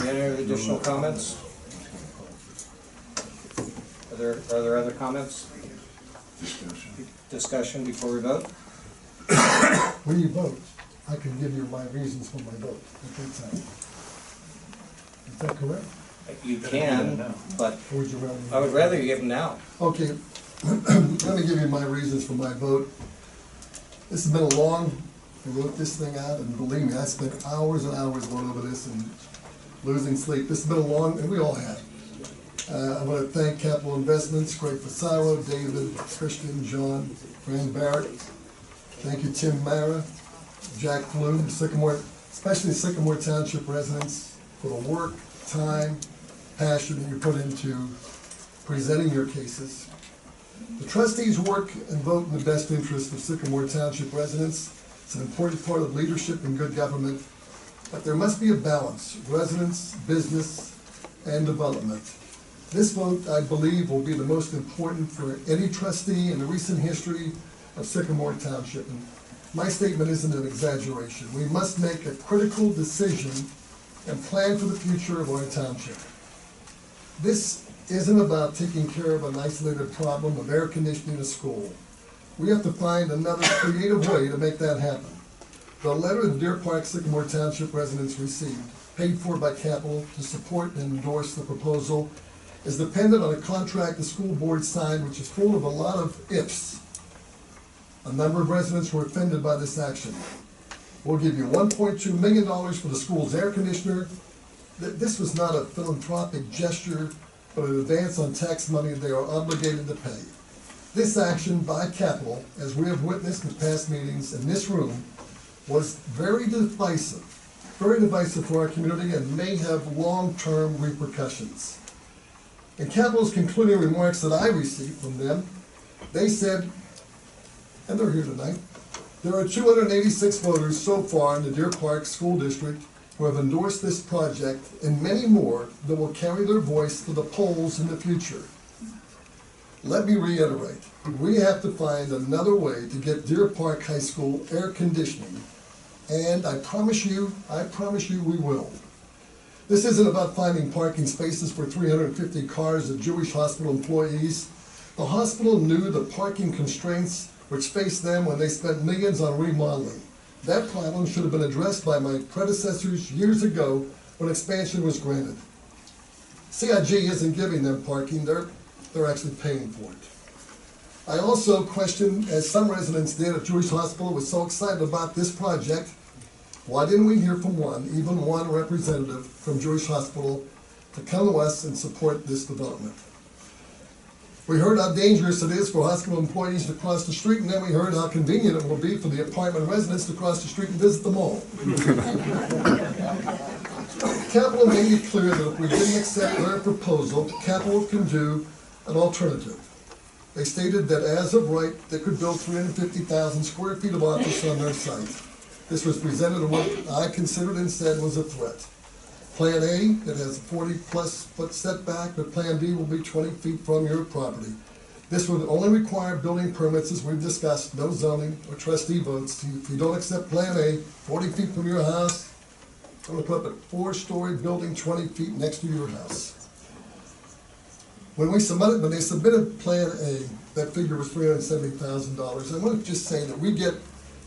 Any additional comments? Are there other comments? Discussion before we vote? When you vote, I can give you my reasons for my vote at that time. Is that correct? You can, but Or would you rather? I would rather you give them now. Okay, let me give you my reasons for my vote. This has been a long, I wrote this thing out, and believe me, I spent hours and hours going over this and losing sleep. This has been a long, and we all have. I want to thank Capital Investments, Greg Fasaro, David, Christian, John, Fran Barrett. Thank you, Tim Mara, Jack Bloom, Sycamore, especially Sycamore Township residents for the work, time, passion that you put into presenting your cases. The trustees work and vote in the best interest of Sycamore Township residents. It's an important part of leadership and good government, but there must be a balance, residents, business, and development. This vote, I believe, will be the most important for any trustee in the recent history of Sycamore Township. And my statement isn't an exaggeration. We must make a critical decision and plan for the future of our township. This isn't about taking care of an isolated problem of air conditioning a school. We have to find another creative way to make that happen. The letter the Deer Park Sycamore Township residents received, paid for by Capital to support and endorse the proposal, is dependent on a contract the school board signed, which is full of a lot of ifs. A number of residents were offended by this action. We'll give you $1.2 million for the school's air conditioner. This was not a philanthropic gesture, but an advance on tax money they are obligated to pay. This action by Capital, as we have witnessed in past meetings in this room, was very divisive for our community and may have long-term repercussions. In Capital's concluding remarks that I received from them, they said, and they're here tonight, there are 286 voters so far in the Deer Park School District who have endorsed this project, and many more that will carry their voice to the polls in the future. Let me reiterate, we have to find another way to get Deer Park High School air conditioning, and I promise you we will. This isn't about finding parking spaces for 350 cars of Jewish hospital employees. The hospital knew the parking constraints which faced them when they spent millions on remodeling. That problem should have been addressed by my predecessors years ago when expansion was granted. C.I.G isn't giving them parking, they're actually paying for it. I also question, as some residents did at Jewish Hospital, was so excited about this project, why didn't we hear from even one representative from Jewish Hospital to come to us and support this development? We heard how dangerous it is for hospital employees to cross the street, and then we heard how convenient it will be for the apartment residents to cross the street and visit the mall. Capital made it clear that if we didn't accept their proposal, Capital can do an alternative. They stated that as of right, they could build 350,000 square feet of office on their site. This was presented in what I considered and said was a threat. Plan A, that has a 40-plus foot setback, but Plan B will be 20 feet from your property. This would only require building permits, as we've discussed, no zoning or trustee votes. If you don't accept Plan A, 40 feet from your house, I'm going to put up a 4-story building 20 feet next to your house. When they submitted Plan A, that figure was $370,000. I want to just say that we get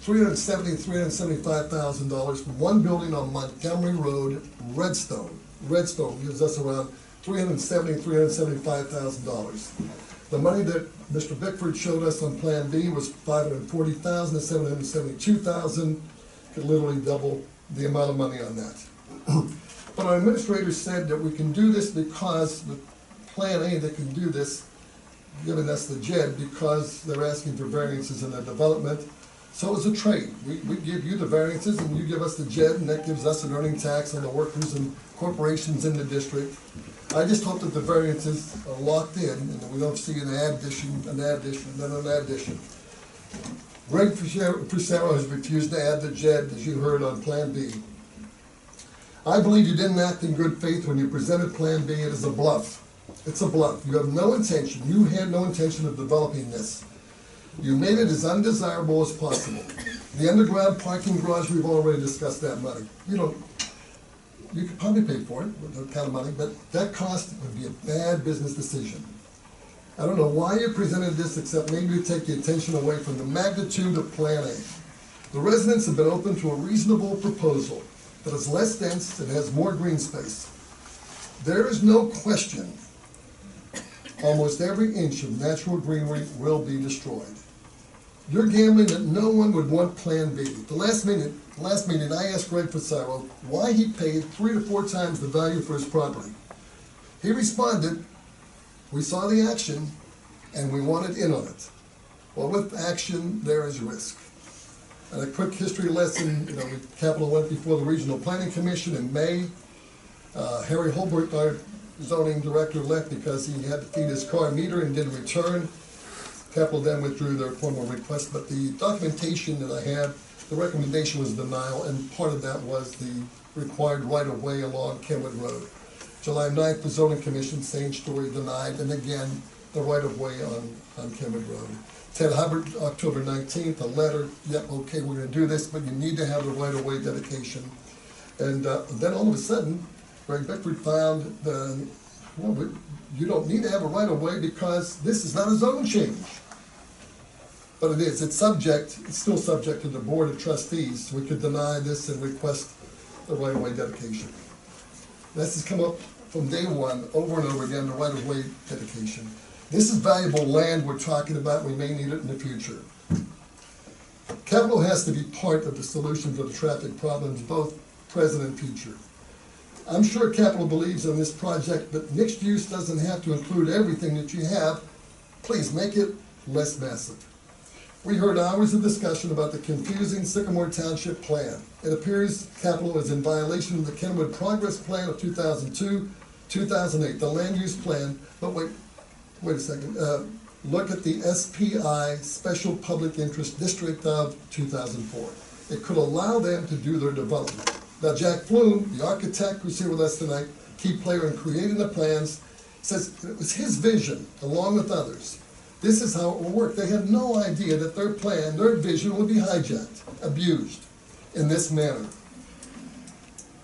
$375,000 from one building on Montgomery Road, Redstone. Redstone gives us around $375,000. The money that Mr. Bickford showed us on Plan B was $540,000 to $772,000. Could literally double the amount of money on that. But our administrator said that we can do this because the Plan A, they can do this, giving us the JED because they're asking for variances in their development. So it's a trade. We give you the variances and you give us the JED, and that gives us an earning tax on the workers and corporations in the district. I just hope that the variances are locked in and that we don't see an addition, then an addition. Greg Fusaro has refused to add the JED, as you heard on Plan B. I believe you didn't act in good faith when you presented Plan B. It is a bluff. It's a bluff. You have no intention, you had no intention of developing this. You made it as undesirable as possible. The underground parking garage, we've already discussed that money. you could probably pay for it with that kind of money, but that cost would be a bad business decision. I don't know why you presented this, except maybe to take the attention away from the magnitude of Plan A. The residents have been open to a reasonable proposal that is less dense and has more green space. There is no question almost every inch of natural greenery will be destroyed. You're gambling that no one would want Plan B. The last meeting, I asked Greg Pissarro why he paid 3 to 4 times the value for his property. He responded, "We saw the action and we wanted in on it." Well, with action, there is risk. And a quick history lesson, Capital went before the Regional Planning Commission in May. Harry Holbert, our zoning director, left because he had to feed his car meter and didn't return. Capital then withdrew their formal request, but the documentation that I have, the recommendation was denial, and part of that was the required right-of-way along Kenwood Road. July 9th, the zoning commission, same story, denied, and again, the right-of-way on Kenwood Road. Ted Hubbard, October 19th, a letter, yep, okay, we're gonna do this, but you need to have the right-of-way dedication. And then all of a sudden, Greg Beckford found you don't need to have a right-of-way because this is not a zone change. But it is, it's still subject to the Board of Trustees. We could deny this and request the right-of-way dedication. This has come up from day one, over and over again, the right-of-way dedication. This is valuable land we're talking about, we may need it in the future. Capital has to be part of the solution to the traffic problems, both present and future. I'm sure Capital believes in this project, but mixed use doesn't have to include everything that you have. Please make it less massive. We heard hours of discussion about the confusing Sycamore Township plan. It appears Capital is in violation of the Kenwood Progress Plan of 2002, 2008, the land use plan, but wait a second. Look at the SPI, Special Public Interest District of 2004. It could allow them to do their development. Now, Jack Flume, the architect who's here with us tonight, key player in creating the plans, says it was his vision, along with others. This is how it will work. They had no idea that their plan, their vision would be hijacked, abused in this manner.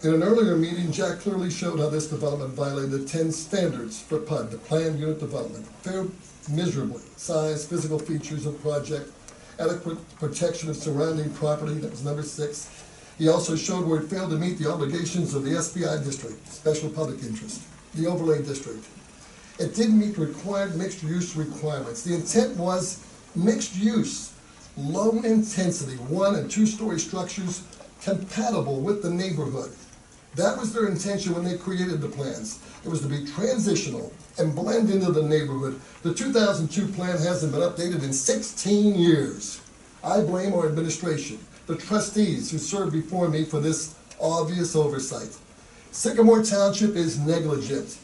In an earlier meeting, Jack clearly showed how this development violated 10 standards for PUD, the Planned Unit Development. Failed miserably. Size, physical features of project, adequate protection of surrounding property, that was number 6. He also showed where it failed to meet the obligations of the SPI district, Special Public Interest, the overlay district. It didn't meet the required mixed use requirements. The intent was mixed use, low intensity, 1- and 2-story structures compatible with the neighborhood. That was their intention when they created the plans. It was to be transitional and blend into the neighborhood. The 2002 plan hasn't been updated in 16 years. I blame our administration, the trustees who served before me for this obvious oversight. Sycamore Township is negligent.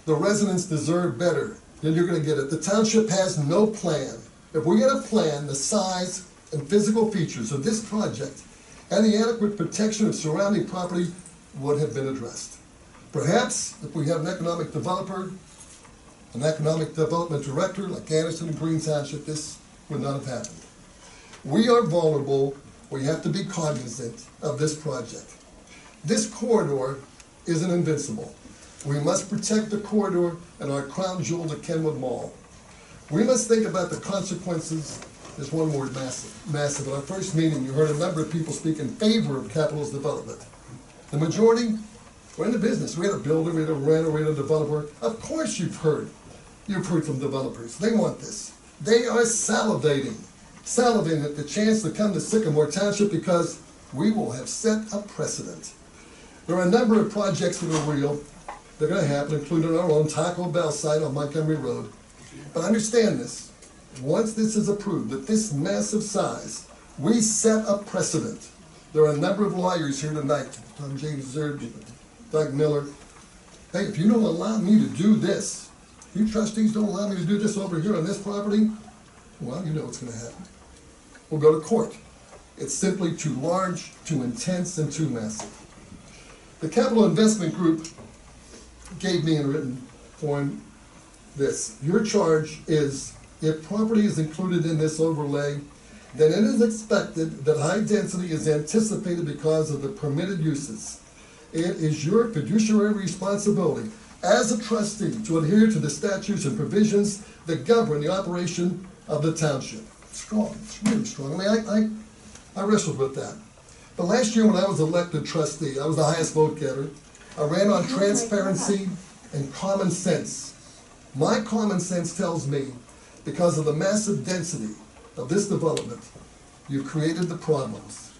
The residents deserve better than you're going to get it. The township has no plan. If we get a plan, the size and physical features of this project and the adequate protection of surrounding property would have been addressed. Perhaps if we had an economic developer, an economic development director like Anderson and Green Township, this would not have happened. We are vulnerable. We have to be cognizant of this project. This corridor isn't invincible. We must protect the corridor and our crown jewel, the Kenwood Mall. We must think about the consequences. There's one word, massive. Massive. At our first meeting, you heard a number of people speak in favor of Capital's development. The majority, we're in the business. We had a builder, we had a renter, we had a developer. Of course you've heard from developers. They want this. They are salivating at the chance to come to Sycamore Township because we will have set a precedent. There are a number of projects that are real. They're going to happen, including our own Taco Bell site on Montgomery Road. But understand this, once this is approved, at this massive size, we set a precedent. There are a number of lawyers here tonight, Tom James Zerd, Doug Miller. Hey, if you don't allow me to do this, you trustees don't allow me to do this over here on this property, well, you know what's going to happen. We'll go to court. It's simply too large, too intense, and too massive. The Capital Investment Group gave me in written form this. Your charge is, if property is included in this overlay, then it is expected that high density is anticipated because of the permitted uses. It is your fiduciary responsibility as a trustee to adhere to the statutes and provisions that govern the operation of the township. Strong, it's really strong. I mean, I wrestled with that. But last year when I was elected trustee, I was the highest vote getter. I ran on transparency and common sense. My common sense tells me, because of the massive density of this development, you've created the problems.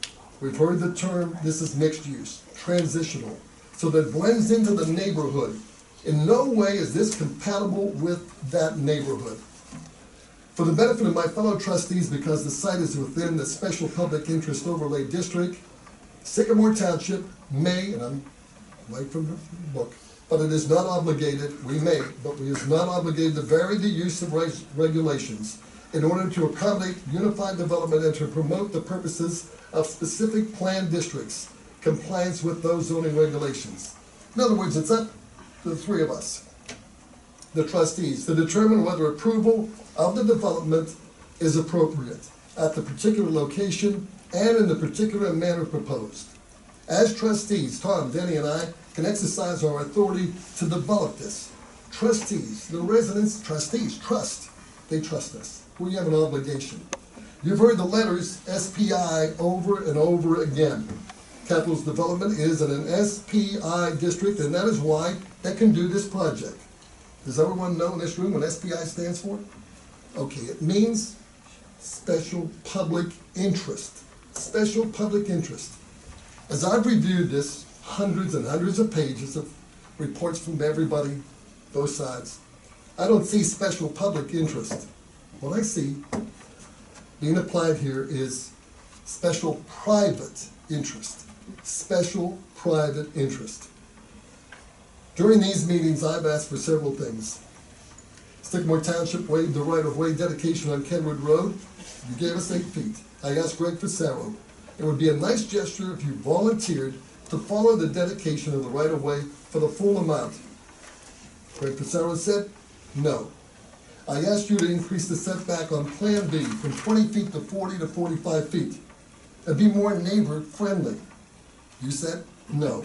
We've heard the term, this is mixed use, transitional, so that it blends into the neighborhood. In no way is this compatible with that neighborhood. For the benefit of my fellow trustees, because the site is within the Special Public Interest Overlay District, Sycamore Township may, and I'm right from the book, but it is not obligated, we may, but it is not obligated to vary the use of regulations in order to accommodate unified development and to promote the purposes of specific planned districts, compliance with those zoning regulations. In other words, it's up to the three of us, the trustees, to determine whether approval of the development is appropriate at the particular location and in the particular manner proposed. As trustees, Tom, Denny, and I can exercise our authority to develop this. Trustees, the residents, trustees, trust. They trust us. We have an obligation. You've heard the letters SPI over and over again. Capital's Development is in an SPI district, and that is why they can do this project. Does everyone know in this room what SPI stands for? Okay, it means special public interest. Special public interest. As I've reviewed this, hundreds and hundreds of pages of reports from everybody, both sides, I don't see special public interest. What I see being applied here is special private interest. Special private interest. During these meetings, I've asked for several things. Sycamore Township waived the right-of-way dedication on Kenwood Road. You gave us 8 feet. I asked Greg Fasero, it would be a nice gesture if you volunteered to follow the dedication of the right-of-way for the full amount. Greg Fasero said, no. I asked you to increase the setback on Plan B from 20 feet to 40 to 45 feet and be more neighbor-friendly. You said, no.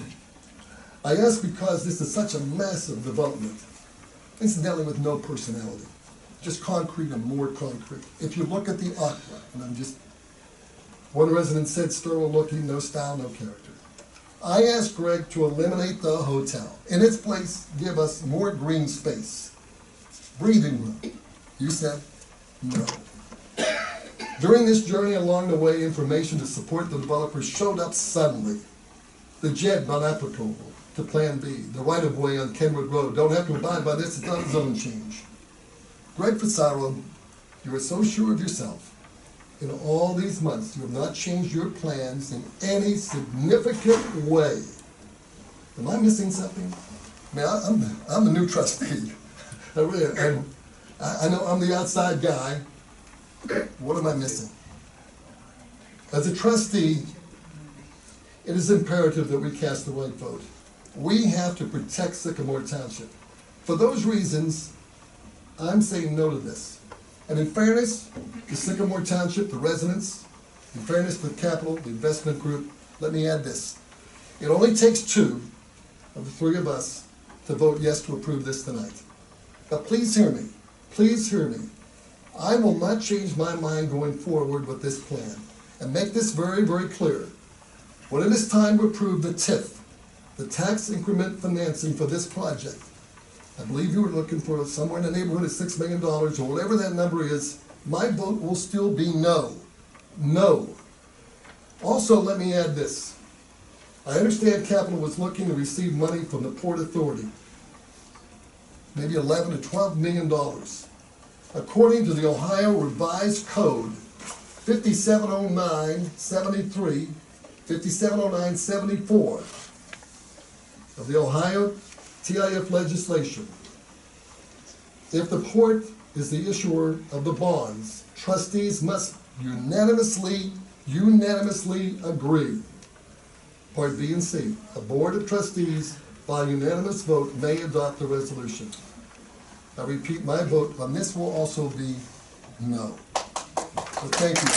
I asked because this is such a massive development, incidentally with no personality, just concrete and more concrete. If you look at the aqua, and one resident said sterile looking, no style, no character. I asked Greg to eliminate the hotel. In its place, give us more green space, breathing room. You said, no. During this journey along the way, information to support the developer showed up suddenly. The JED not applicable to Plan B, the right-of-way on Kenwood Road. Don't have to abide by this, it's not a zone change. Greg Fasaro, you are so sure of yourself. In all these months, you have not changed your plans in any significant way. Am I missing something? I mean, I'm the new trustee. I know I'm the outside guy. What am I missing? As a trustee, it is imperative that we cast the right vote. We have to protect Sycamore Township. For those reasons, I'm saying no to this. And in fairness to Sycamore Township, the residents, in fairness to Capital, the investment group, let me add this. It only takes 2 of the 3 of us to vote yes to approve this tonight. But please hear me. Please hear me. I will not change my mind going forward with this plan. And make this very, very clear. When it is time to approve the TIF, the tax increment financing for this project, I believe you were looking for somewhere in the neighborhood of $6 million or whatever that number is, my vote will still be no. No. Also, let me add this. I understand Capital was looking to receive money from the Port Authority, maybe $11 to $12 million. According to the Ohio Revised Code 5709-73, 5709-74 of the Ohio TIF legislation, if the port is the issuer of the bonds, trustees must unanimously agree. Part B and C, a board of trustees by unanimous vote may adopt the resolution. I repeat, my vote on this will also be no. So thank you.